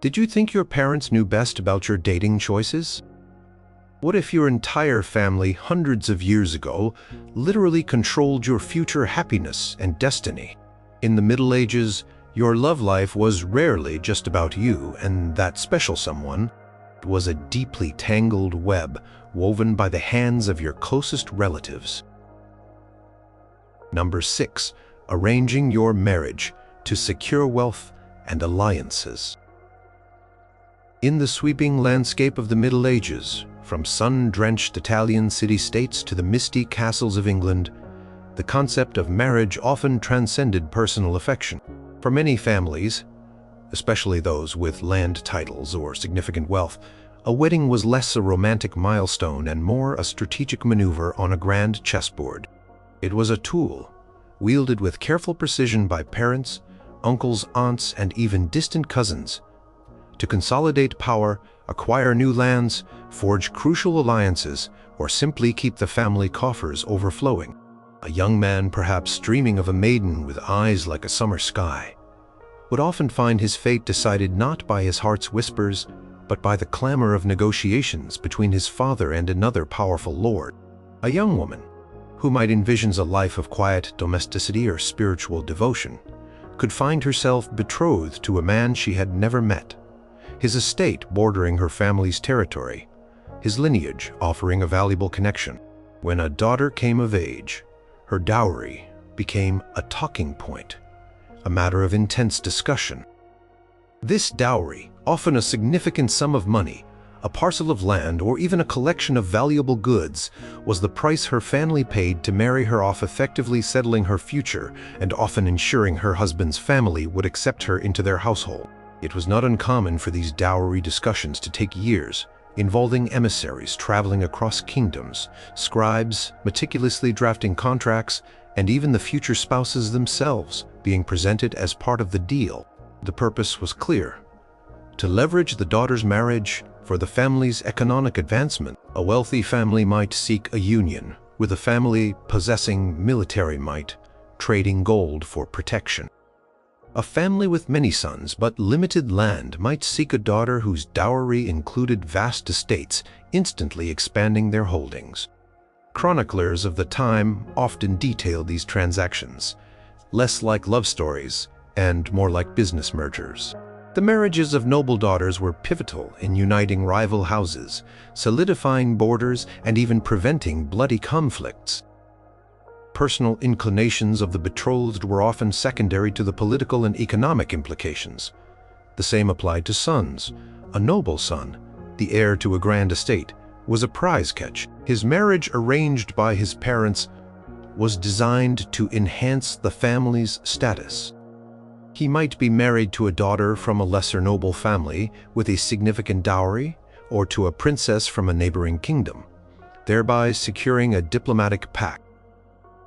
Did you think your parents knew best about your dating choices? What if your entire family hundreds of years ago literally controlled your future happiness and destiny? In the Middle Ages, your love life was rarely just about you and that special someone. It was a deeply tangled web woven by the hands of your closest relatives. Number 6. Arranging your marriage to secure wealth and alliances. In the sweeping landscape of the Middle Ages, from sun-drenched Italian city-states to the misty castles of England, the concept of marriage often transcended personal affection. For many families, especially those with land titles or significant wealth, a wedding was less a romantic milestone and more a strategic maneuver on a grand chessboard. It was a tool, wielded with careful precision by parents, uncles, aunts, and even distant cousins, to consolidate power, acquire new lands, forge crucial alliances, or simply keep the family coffers overflowing. A young man, perhaps dreaming of a maiden with eyes like a summer sky, would often find his fate decided not by his heart's whispers, but by the clamor of negotiations between his father and another powerful lord. A young woman, who might envision a life of quiet domesticity or spiritual devotion, could find herself betrothed to a man she had never met, his estate bordering her family's territory, his lineage offering a valuable connection. When a daughter came of age, her dowry became a talking point, a matter of intense discussion. This dowry, often a significant sum of money, a parcel of land, or even a collection of valuable goods, was the price her family paid to marry her off, effectively settling her future and often ensuring her husband's family would accept her into their household. It was not uncommon for these dowry discussions to take years, involving emissaries traveling across kingdoms, scribes meticulously drafting contracts, and even the future spouses themselves being presented as part of the deal. The purpose was clear: to leverage the daughter's marriage for the family's economic advancement. A wealthy family might seek a union with a family possessing military might, trading gold for protection. A family with many sons but limited land might seek a daughter whose dowry included vast estates, instantly expanding their holdings. Chroniclers of the time often detailed these transactions, less like love stories and more like business mergers. The marriages of noble daughters were pivotal in uniting rival houses, solidifying borders, and even preventing bloody conflicts. Personal inclinations of the betrothed were often secondary to the political and economic implications. The same applied to sons. A noble son, the heir to a grand estate, was a prize catch. His marriage, arranged by his parents, was designed to enhance the family's status. He might be married to a daughter from a lesser noble family with a significant dowry, or to a princess from a neighboring kingdom, thereby securing a diplomatic pact.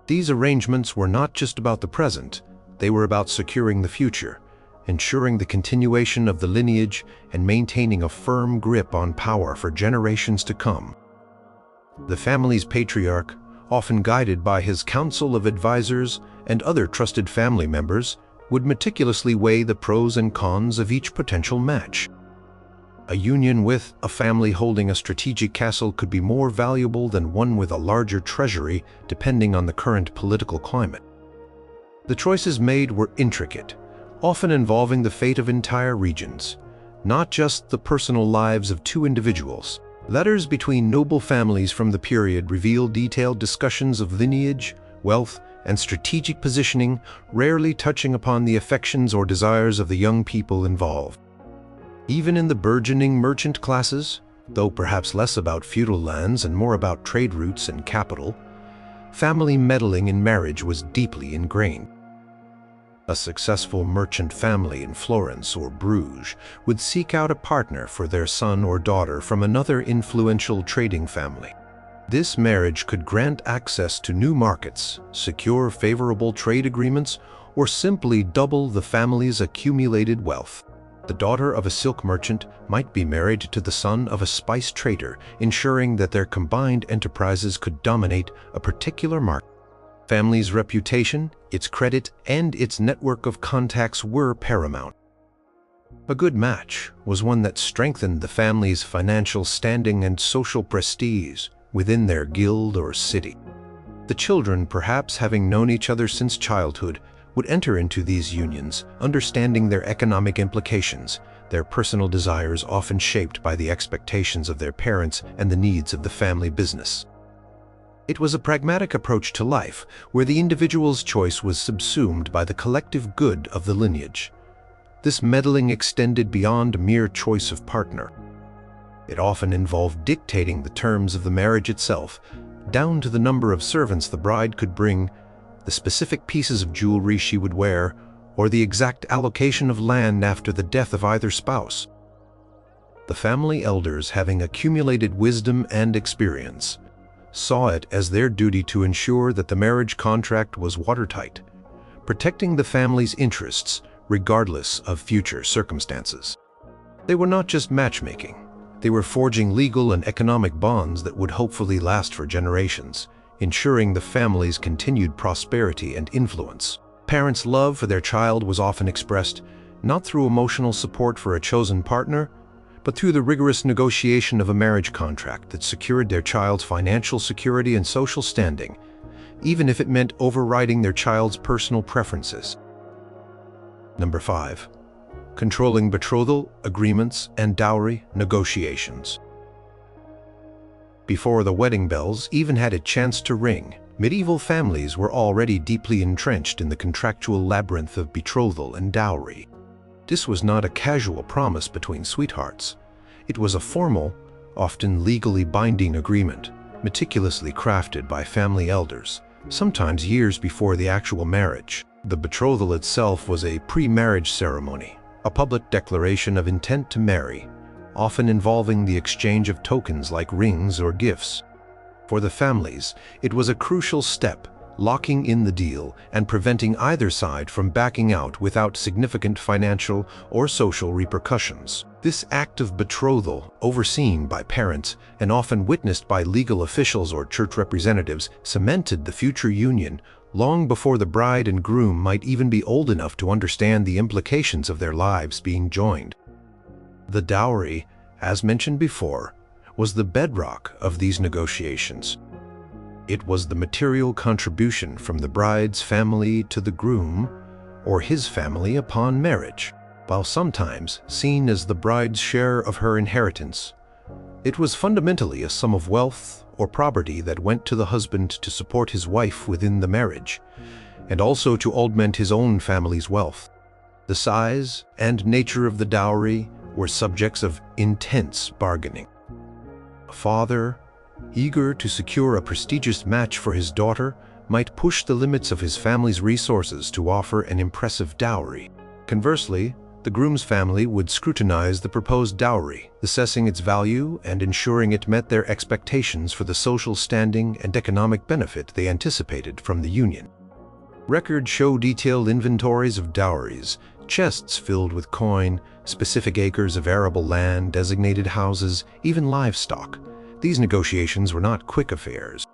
These arrangements were not just about the present, they were about securing the future, ensuring the continuation of the lineage and maintaining a firm grip on power for generations to come. The family's patriarch, often guided by his council of advisors and other trusted family members, would meticulously weigh the pros and cons of each potential match. A union with a family holding a strategic castle could be more valuable than one with a larger treasury, depending on the current political climate. The choices made were intricate, often involving the fate of entire regions, not just the personal lives of two individuals. Letters between noble families from the period reveal detailed discussions of lineage, wealth, and strategic positioning, rarely touching upon the affections or desires of the young people involved. Even in the burgeoning merchant classes, though perhaps less about feudal lands and more about trade routes and capital, family meddling in marriage was deeply ingrained. A successful merchant family in Florence or Bruges would seek out a partner for their son or daughter from another influential trading family. This marriage could grant access to new markets, secure favorable trade agreements, or simply double the family's accumulated wealth. The daughter of a silk merchant might be married to the son of a spice trader, ensuring that their combined enterprises could dominate a particular market. Family's reputation, its credit, and its network of contacts were paramount. A good match was one that strengthened the family's financial standing and social prestige within their guild or city. The children, perhaps having known each other since childhood, would enter into these unions, understanding their economic implications, their personal desires often shaped by the expectations of their parents and the needs of the family business. It was a pragmatic approach to life, where the individual's choice was subsumed by the collective good of the lineage. This meddling extended beyond mere choice of partner. It often involved dictating the terms of the marriage itself, down to the number of servants the bride could bring, the specific pieces of jewelry she would wear, or the exact allocation of land after the death of either spouse. The family elders, having accumulated wisdom and experience, saw it as their duty to ensure that the marriage contract was watertight, protecting the family's interests regardless of future circumstances. They were not just matchmaking. They were forging legal and economic bonds that would hopefully last for generations, ensuring the family's continued prosperity and influence. Parents' love for their child was often expressed not through emotional support for a chosen partner, but through the rigorous negotiation of a marriage contract that secured their child's financial security and social standing, even if it meant overriding their child's personal preferences. Number 5. Controlling betrothal, agreements, and dowry negotiations. Before the wedding bells even had a chance to ring, medieval families were already deeply entrenched in the contractual labyrinth of betrothal and dowry. This was not a casual promise between sweethearts. It was a formal, often legally binding agreement, meticulously crafted by family elders, sometimes years before the actual marriage. The betrothal itself was a pre-marriage ceremony, a public declaration of intent to marry, often involving the exchange of tokens like rings or gifts. For the families, it was a crucial step, locking in the deal and preventing either side from backing out without significant financial or social repercussions. This act of betrothal, overseen by parents and often witnessed by legal officials or church representatives, cemented the future union long before the bride and groom might even be old enough to understand the implications of their lives being joined. The dowry, as mentioned before, was the bedrock of these negotiations. It was the material contribution from the bride's family to the groom or his family upon marriage. While sometimes seen as the bride's share of her inheritance, it was fundamentally a sum of wealth or property that went to the husband to support his wife within the marriage, and also to augment his own family's wealth. The size and nature of the dowry were subjects of intense bargaining. A father, eager to secure a prestigious match for his daughter, might push the limits of his family's resources to offer an impressive dowry. Conversely, the groom's family would scrutinize the proposed dowry, assessing its value and ensuring it met their expectations for the social standing and economic benefit they anticipated from the union. Records show detailed inventories of dowries, chests filled with coin, specific acres of arable land, designated houses, even livestock. These negotiations were not quick affairs.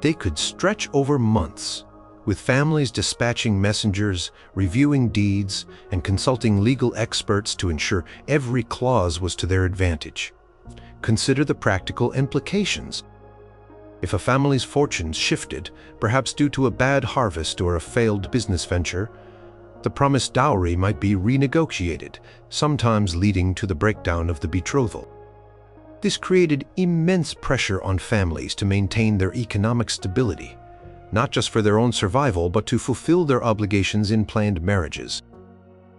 They could stretch over months, with families dispatching messengers, reviewing deeds, and consulting legal experts to ensure every clause was to their advantage. Consider the practical implications. If a family's fortunes shifted, perhaps due to a bad harvest or a failed business venture, the promised dowry might be renegotiated, sometimes leading to the breakdown of the betrothal. This created immense pressure on families to maintain their economic stability, not just for their own survival, but to fulfill their obligations in planned marriages.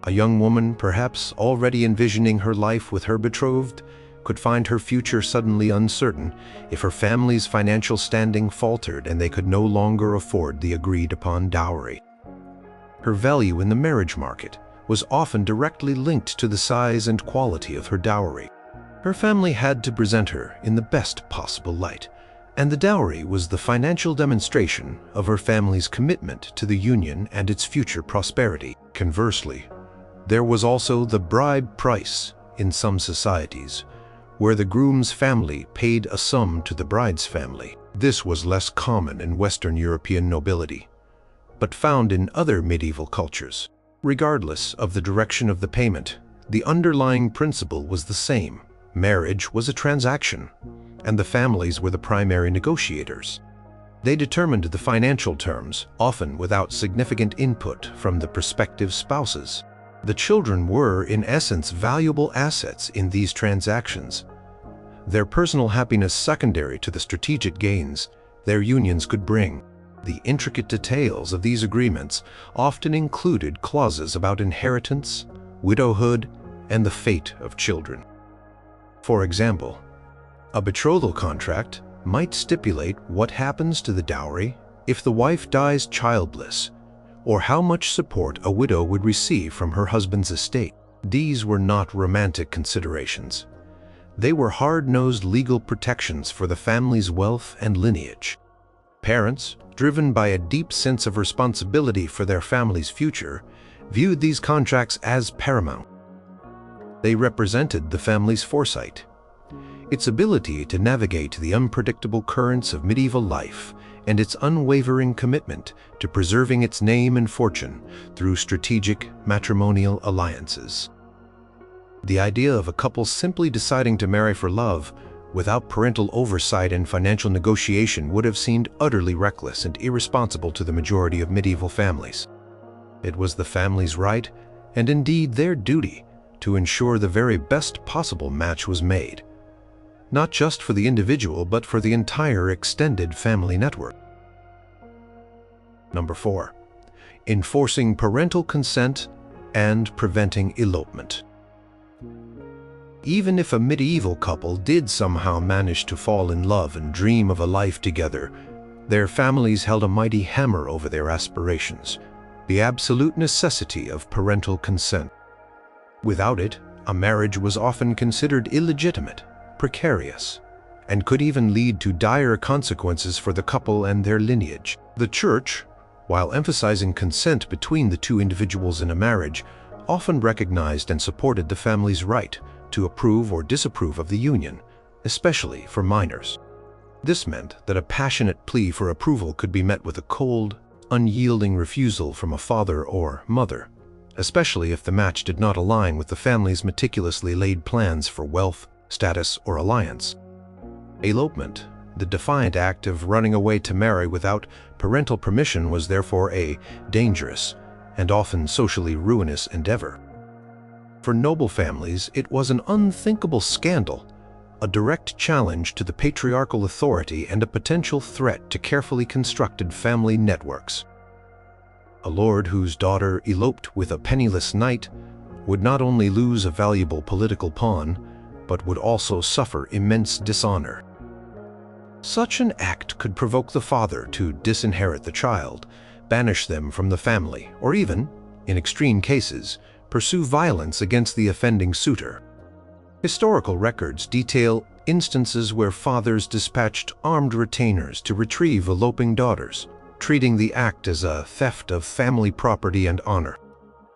A young woman, perhaps already envisioning her life with her betrothed, could find her future suddenly uncertain if her family's financial standing faltered and they could no longer afford the agreed-upon dowry. Her value in the marriage market was often directly linked to the size and quality of her dowry. Her family had to present her in the best possible light, and the dowry was the financial demonstration of her family's commitment to the union and its future prosperity. Conversely, there was also the bride price in some societies, where the groom's family paid a sum to the bride's family. This was less common in Western European nobility, but found in other medieval cultures. Regardless of the direction of the payment, The underlying principle was the same. Marriage was a transaction, and the families were the primary negotiators. They determined the financial terms, often without significant input from the prospective spouses. The children were, in essence, valuable assets in these transactions. Their personal happiness secondary to the strategic gains their unions could bring. The intricate details of these agreements often included clauses about inheritance, widowhood, and the fate of children. For example, a betrothal contract might stipulate what happens to the dowry if the wife dies childless, or how much support a widow would receive from her husband's estate. These were not romantic considerations. They were hard-nosed legal protections for the family's wealth and lineage. Parents, driven by a deep sense of responsibility for their family's future, viewed these contracts as paramount. They represented the family's foresight, its ability to navigate the unpredictable currents of medieval life, and its unwavering commitment to preserving its name and fortune through strategic matrimonial alliances. The idea of a couple simply deciding to marry for love without parental oversight and financial negotiation would have seemed utterly reckless and irresponsible to the majority of medieval families. It was the family's right, and indeed their duty, to ensure the very best possible match was made, not just for the individual but for the entire extended family network. Number 4. Enforcing parental consent and preventing elopement. Even if a medieval couple did somehow manage to fall in love and dream of a life together, their families held a mighty hammer over their aspirations, the absolute necessity of parental consent. Without it, a marriage was often considered illegitimate, precarious, and could even lead to dire consequences for the couple and their lineage. The Church, while emphasizing consent between the two individuals in a marriage, often recognized and supported the family's right to approve or disapprove of the union, especially for minors. This meant that a passionate plea for approval could be met with a cold, unyielding refusal from a father or mother, especially if the match did not align with the family's meticulously laid plans for wealth, status, or alliance. Elopement, the defiant act of running away to marry without parental permission, was therefore a dangerous and often socially ruinous endeavor. For noble families, it was an unthinkable scandal, a direct challenge to the patriarchal authority and a potential threat to carefully constructed family networks. A lord whose daughter eloped with a penniless knight would not only lose a valuable political pawn, but would also suffer immense dishonor. Such an act could provoke the father to disinherit the child, banish them from the family, or even, in extreme cases, pursue violence against the offending suitor. Historical records detail instances where fathers dispatched armed retainers to retrieve eloping daughters, treating the act as a theft of family property and honor.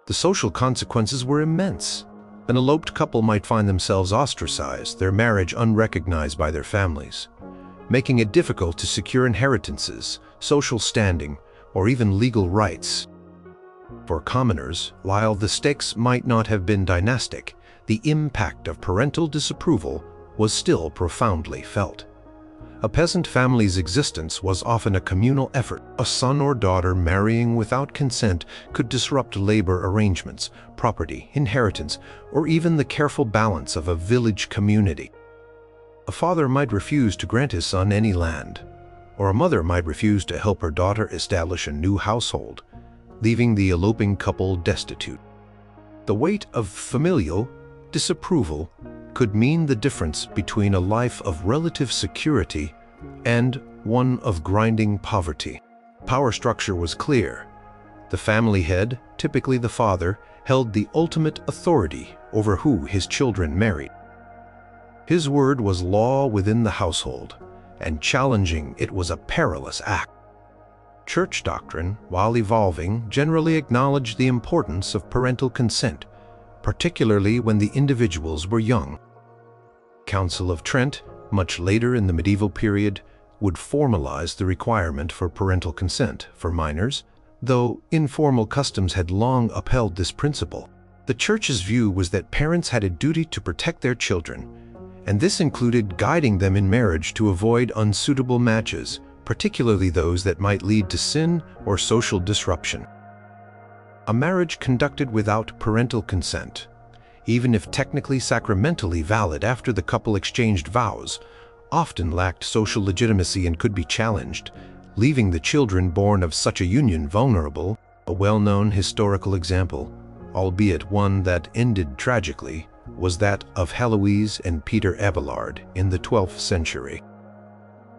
The social consequences were immense. An eloped couple might find themselves ostracized, their marriage unrecognized by their families, making it difficult to secure inheritances, social standing, or even legal rights. For commoners, while the stakes might not have been dynastic, the impact of parental disapproval was still profoundly felt. A peasant family's existence was often a communal effort. A son or daughter marrying without consent could disrupt labor arrangements, property, inheritance, or even the careful balance of a village community. A father might refuse to grant his son any land, or a mother might refuse to help her daughter establish a new household, leaving the eloping couple destitute. The weight of familial disapproval could mean the difference between a life of relative security and one of grinding poverty. Power structure was clear. The family head, typically the father, held the ultimate authority over who his children married. His word was law within the household, and challenging it was a perilous act. Church doctrine, while evolving, generally acknowledged the importance of parental consent, particularly when the individuals were young. Council of Trent, much later in the medieval period, would formalize the requirement for parental consent for minors, though informal customs had long upheld this principle. The The church's view was that parents had a duty to protect their children, and this included guiding them in marriage to avoid unsuitable matches, particularly those that might lead to sin or social disruption. A marriage conducted without parental consent, even if technically sacramentally valid after the couple exchanged vows, often lacked social legitimacy and could be challenged, leaving the children born of such a union vulnerable. A well-known historical example, albeit one that ended tragically, was that of Heloise and Peter Abelard in the 12th century.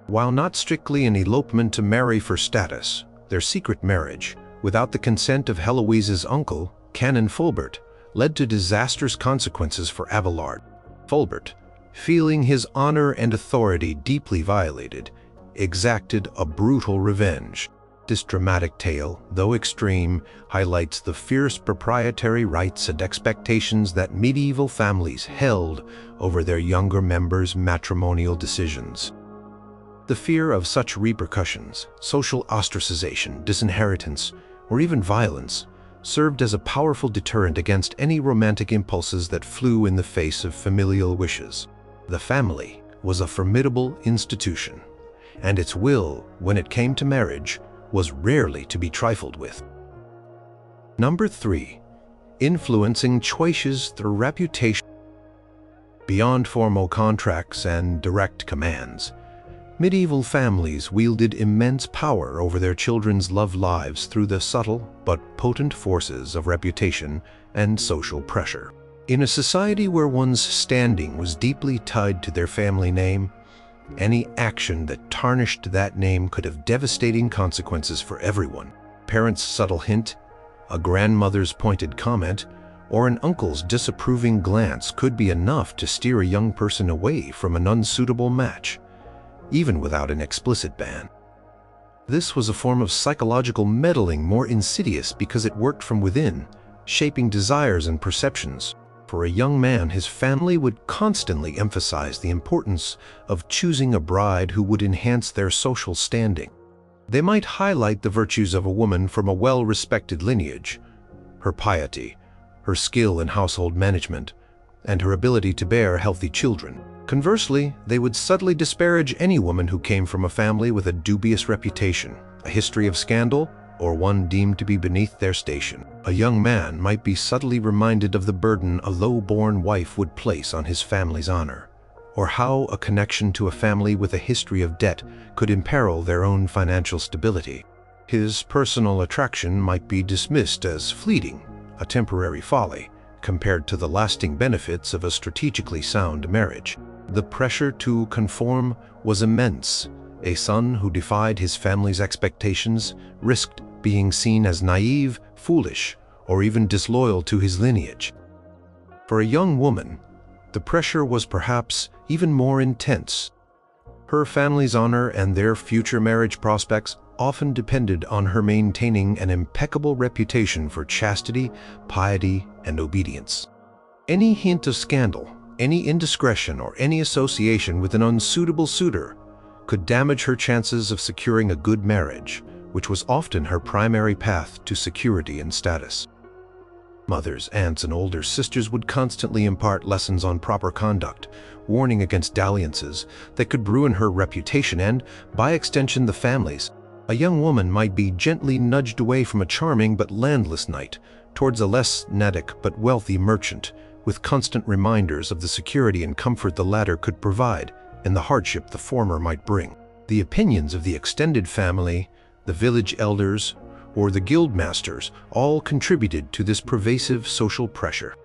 While not strictly an elopement to marry for status, their secret marriage, without the consent of Heloise's uncle, Canon Fulbert, led to disastrous consequences for Abelard. Fulbert, feeling his honor and authority deeply violated, exacted a brutal revenge. This dramatic tale, though extreme, highlights the fierce proprietary rights and expectations that medieval families held over their younger members' matrimonial decisions. The fear of such repercussions, social ostracization, disinheritance, or even violence, served as a powerful deterrent against any romantic impulses that flew in the face of familial wishes. The family was a formidable institution, and its will, when it came to marriage, was rarely to be trifled with. Number 3. Influencing choices through reputation. Beyond formal contracts and direct commands, medieval families wielded immense power over their children's love lives through the subtle but potent forces of reputation and social pressure. In a society where one's standing was deeply tied to their family name, any action that tarnished that name could have devastating consequences for everyone. Parents' subtle hint, a grandmother's pointed comment, or an uncle's disapproving glance could be enough to steer a young person away from an unsuitable match, even without an explicit ban. This was a form of psychological meddling more insidious because it worked from within, shaping desires and perceptions. For a young man, his family would constantly emphasize the importance of choosing a bride who would enhance their social standing. They might highlight the virtues of a woman from a well-respected lineage, her piety, her skill in household management, and her ability to bear healthy children. Conversely, they would subtly disparage any woman who came from a family with a dubious reputation, a history of scandal, or one deemed to be beneath their station. A young man might be subtly reminded of the burden a low-born wife would place on his family's honor, or how a connection to a family with a history of debt could imperil their own financial stability. His personal attraction might be dismissed as fleeting, a temporary folly, compared to the lasting benefits of a strategically sound marriage. The pressure to conform was immense. A son who defied his family's expectations risked being seen as naive, foolish, or even disloyal to his lineage. For a young woman, the pressure was perhaps even more intense. Her family's honor and their future marriage prospects often depended on her maintaining an impeccable reputation for chastity, piety, and obedience. Any hint of scandal, any indiscretion, or any association with an unsuitable suitor could damage her chances of securing a good marriage, which was often her primary path to security and status. Mothers, aunts, and older sisters would constantly impart lessons on proper conduct, warning against dalliances that could ruin her reputation and, by extension, the family's. A young woman might be gently nudged away from a charming but landless knight towards a less Nadic but wealthy merchant, with constant reminders of the security and comfort the latter could provide and the hardship the former might bring. The opinions of the extended family, the village elders, or the guild masters all contributed to this pervasive social pressure.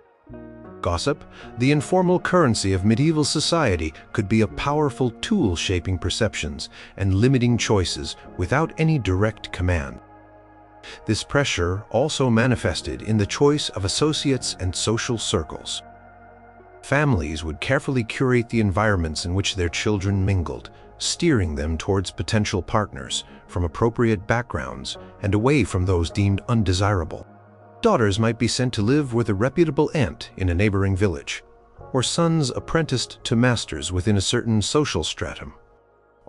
Gossip, the informal currency of medieval society, could be a powerful tool shaping perceptions and limiting choices without any direct command. This pressure also manifested in the choice of associates and social circles. Families would carefully curate the environments in which their children mingled, steering them towards potential partners from appropriate backgrounds and away from those deemed undesirable. Daughters might be sent to live with a reputable aunt in a neighboring village, or sons apprenticed to masters within a certain social stratum,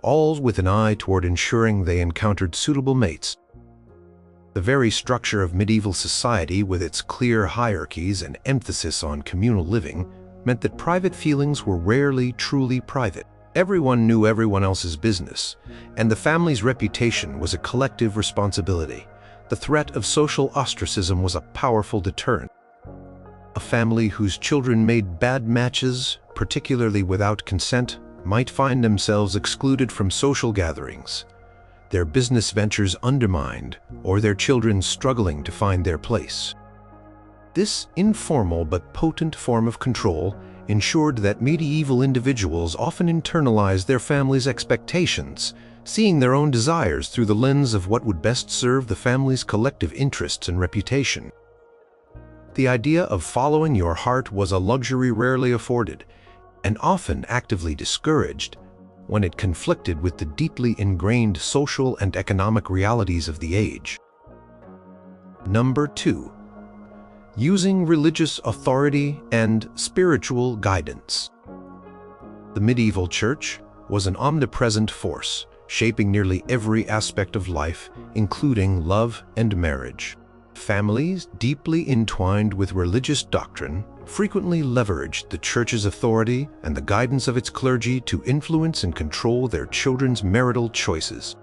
all with an eye toward ensuring they encountered suitable mates. The very structure of medieval society, with its clear hierarchies and emphasis on communal living, meant that private feelings were rarely truly private. Everyone knew everyone else's business, and the family's reputation was a collective responsibility. The threat of social ostracism was a powerful deterrent. A family whose children made bad matches, particularly without consent, might find themselves excluded from social gatherings, their business ventures undermined, or their children struggling to find their place. This informal but potent form of control ensured that medieval individuals often internalized their family's expectations, seeing their own desires through the lens of what would best serve the family's collective interests and reputation. The idea of following your heart was a luxury rarely afforded, and often actively discouraged when it conflicted with the deeply ingrained social and economic realities of the age. Number 2. Using religious authority and spiritual guidance. The medieval church was an omnipresent force, shaping nearly every aspect of life, including love and marriage. Families deeply entwined with religious doctrine frequently leveraged the church's authority and the guidance of its clergy to influence and control their children's marital choices.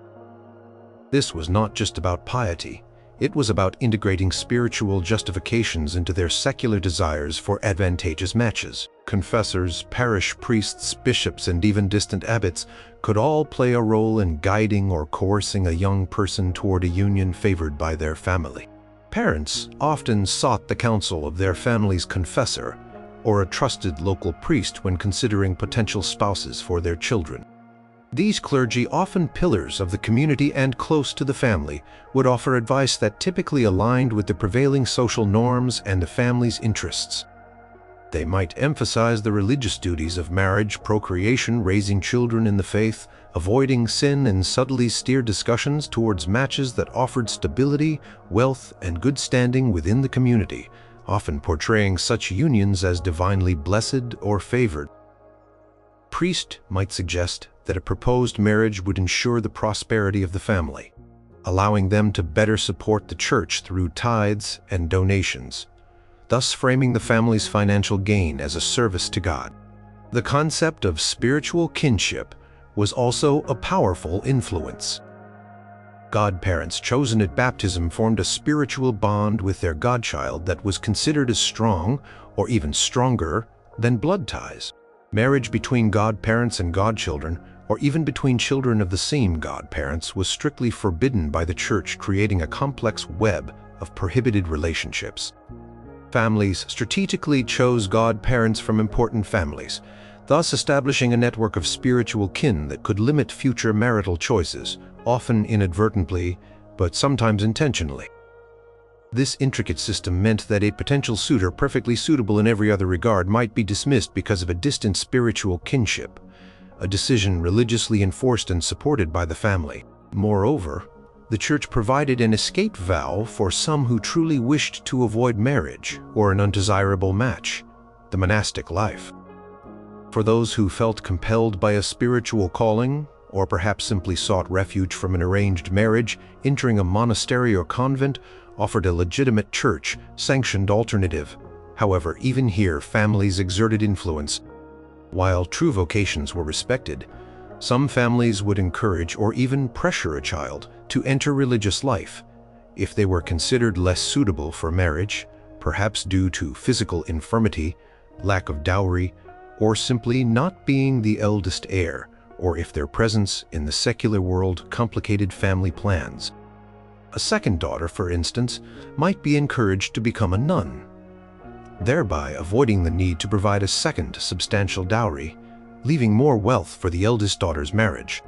This was not just about piety. It was about integrating spiritual justifications into their secular desires for advantageous matches. Confessors, parish priests, bishops, and even distant abbots could all play a role in guiding or coercing a young person toward a union favored by their family. Parents often sought the counsel of their family's confessor or a trusted local priest when considering potential spouses for their children. These clergy, often pillars of the community and close to the family, would offer advice that typically aligned with the prevailing social norms and the family's interests. They might emphasize the religious duties of marriage, procreation, raising children in the faith, avoiding sin, and subtly steer discussions towards matches that offered stability, wealth, and good standing within the community, often portraying such unions as divinely blessed or favored. Priest might suggest that a proposed marriage would ensure the prosperity of the family, allowing them to better support the church through tithes and donations, thus framing the family's financial gain as a service to God. The concept of spiritual kinship was also a powerful influence. Godparents chosen at baptism formed a spiritual bond with their godchild that was considered as strong, or even stronger, than blood ties. Marriage between godparents and godchildren, or even between children of the same godparents, was strictly forbidden by the church, creating a complex web of prohibited relationships. Families strategically chose godparents from important families, thus establishing a network of spiritual kin that could limit future marital choices, often inadvertently, but sometimes intentionally. This intricate system meant that a potential suitor perfectly suitable in every other regard might be dismissed because of a distant spiritual kinship, a decision religiously enforced and supported by the family. Moreover, the church provided an escape valve for some who truly wished to avoid marriage or an undesirable match, the monastic life. For those who felt compelled by a spiritual calling, or perhaps simply sought refuge from an arranged marriage, entering a monastery or convent offered a legitimate church-sanctioned alternative. However, even here, families exerted influence. While true vocations were respected, some families would encourage or even pressure a child to enter religious life if they were considered less suitable for marriage, perhaps due to physical infirmity, lack of dowry, or simply not being the eldest heir, or if their presence in the secular world complicated family plans. A second daughter, for instance, might be encouraged to become a nun, thereby avoiding the need to provide a second substantial dowry, leaving more wealth for the eldest daughter's marriage.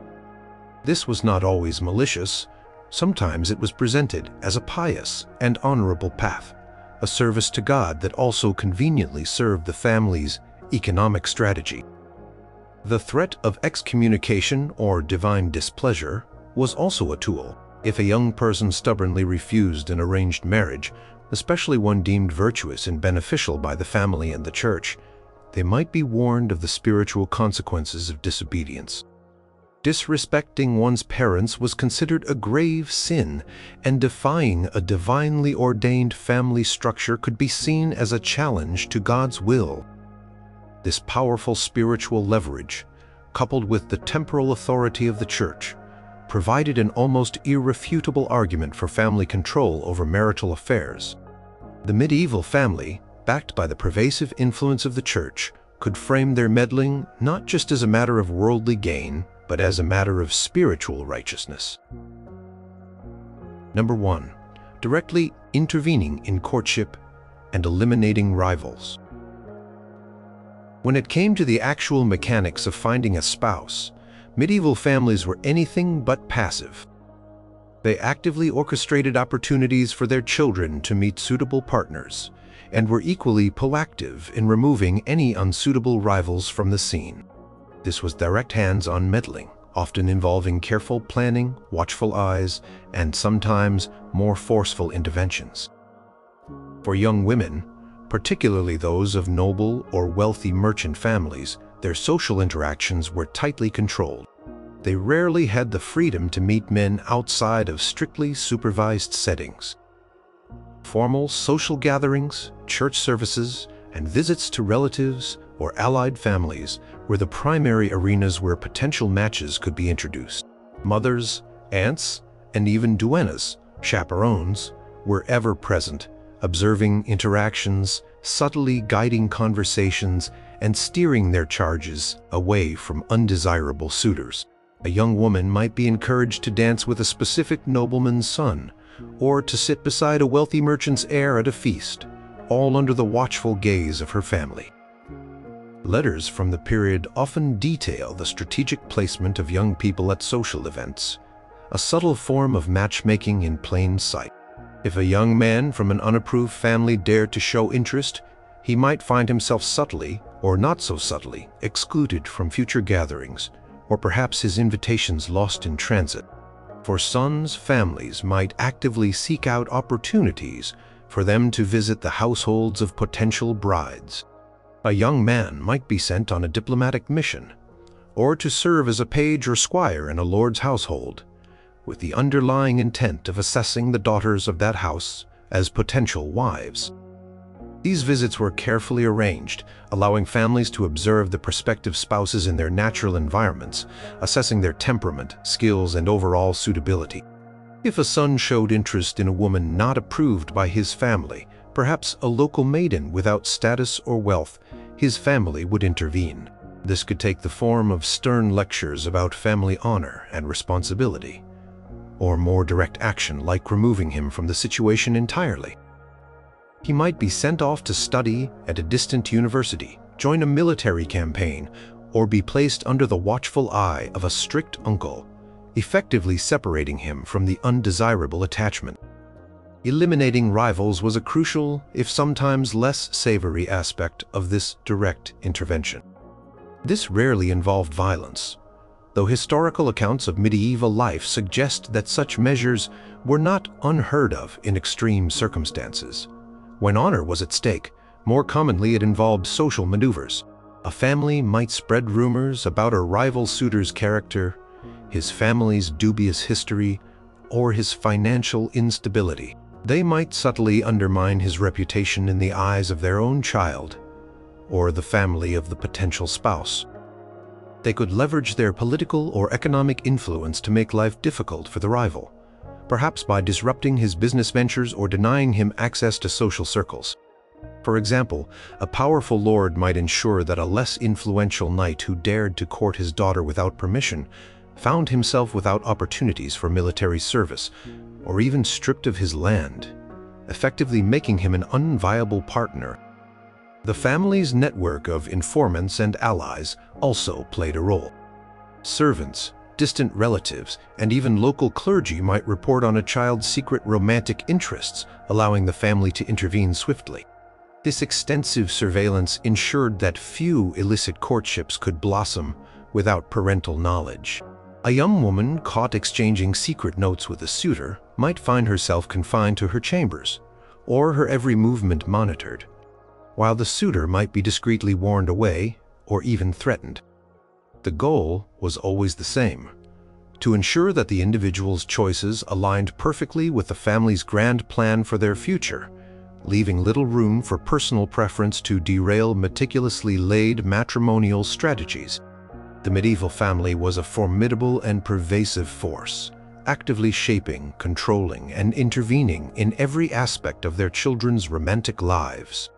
This was not always malicious. Sometimes it was presented as a pious and honorable path, a service to God that also conveniently served the family's economic strategy. The threat of excommunication or divine displeasure was also a tool. If a young person stubbornly refused an arranged marriage, especially one deemed virtuous and beneficial by the family and the church, they might be warned of the spiritual consequences of disobedience. Disrespecting one's parents was considered a grave sin, and defying a divinely ordained family structure could be seen as a challenge to God's will. This powerful spiritual leverage, coupled with the temporal authority of the Church, provided an almost irrefutable argument for family control over marital affairs. The medieval family, backed by the pervasive influence of the Church, could frame their meddling not just as a matter of worldly gain, but as a matter of spiritual righteousness. Number 1. Directly intervening in courtship and eliminating rivals. When it came to the actual mechanics of finding a spouse, medieval families were anything but passive. They actively orchestrated opportunities for their children to meet suitable partners, and were equally proactive in removing any unsuitable rivals from the scene. This was direct hands-on meddling, often involving careful planning, watchful eyes, and sometimes more forceful interventions. For young women, particularly those of noble or wealthy merchant families, their social interactions were tightly controlled. They rarely had the freedom to meet men outside of strictly supervised settings. Formal social gatherings, church services, and visits to relatives or allied families were the primary arenas where potential matches could be introduced. Mothers, aunts, and even duennas, chaperones, were ever present, observing interactions, subtly guiding conversations, and steering their charges away from undesirable suitors. A young woman might be encouraged to dance with a specific nobleman's son, or to sit beside a wealthy merchant's heir at a feast, all under the watchful gaze of her family. Letters from the period often detail the strategic placement of young people at social events, a subtle form of matchmaking in plain sight. If a young man from an unapproved family dared to show interest, he might find himself subtly, or not so subtly, excluded from future gatherings, or perhaps his invitations lost in transit. For sons, families might actively seek out opportunities for them to visit the households of potential brides. A young man might be sent on a diplomatic mission, or to serve as a page or squire in a lord's household, with the underlying intent of assessing the daughters of that house as potential wives. These visits were carefully arranged, allowing families to observe the prospective spouses in their natural environments, assessing their temperament, skills, and overall suitability. If a son showed interest in a woman not approved by his family, perhaps a local maiden without status or wealth, his family would intervene. This could take the form of stern lectures about family honor and responsibility, or more direct action like removing him from the situation entirely. He might be sent off to study at a distant university, join a military campaign, or be placed under the watchful eye of a strict uncle, effectively separating him from the undesirable attachment. Eliminating rivals was a crucial, if sometimes less savory aspect of this direct intervention. This rarely involved violence, though historical accounts of medieval life suggest that such measures were not unheard of in extreme circumstances. When honor was at stake, more commonly it involved social maneuvers. A family might spread rumors about a rival suitor's character, his family's dubious history, or his financial instability. They might subtly undermine his reputation in the eyes of their own child, or the family of the potential spouse. They could leverage their political or economic influence to make life difficult for the rival, perhaps by disrupting his business ventures or denying him access to social circles. For example, a powerful lord might ensure that a less influential knight who dared to court his daughter without permission found himself without opportunities for military service, or even stripped of his land, effectively making him an unviable partner. The family's network of informants and allies also played a role. Servants, distant relatives, and even local clergy might report on a child's secret romantic interests, allowing the family to intervene swiftly. This extensive surveillance ensured that few illicit courtships could blossom without parental knowledge. A young woman caught exchanging secret notes with a suitor might find herself confined to her chambers, or her every movement monitored, while the suitor might be discreetly warned away or even threatened. The goal was always the same: to ensure that the individual's choices aligned perfectly with the family's grand plan for their future, leaving little room for personal preference to derail meticulously laid matrimonial strategies. The medieval family was a formidable and pervasive force, actively shaping, controlling, and intervening in every aspect of their children's romantic lives.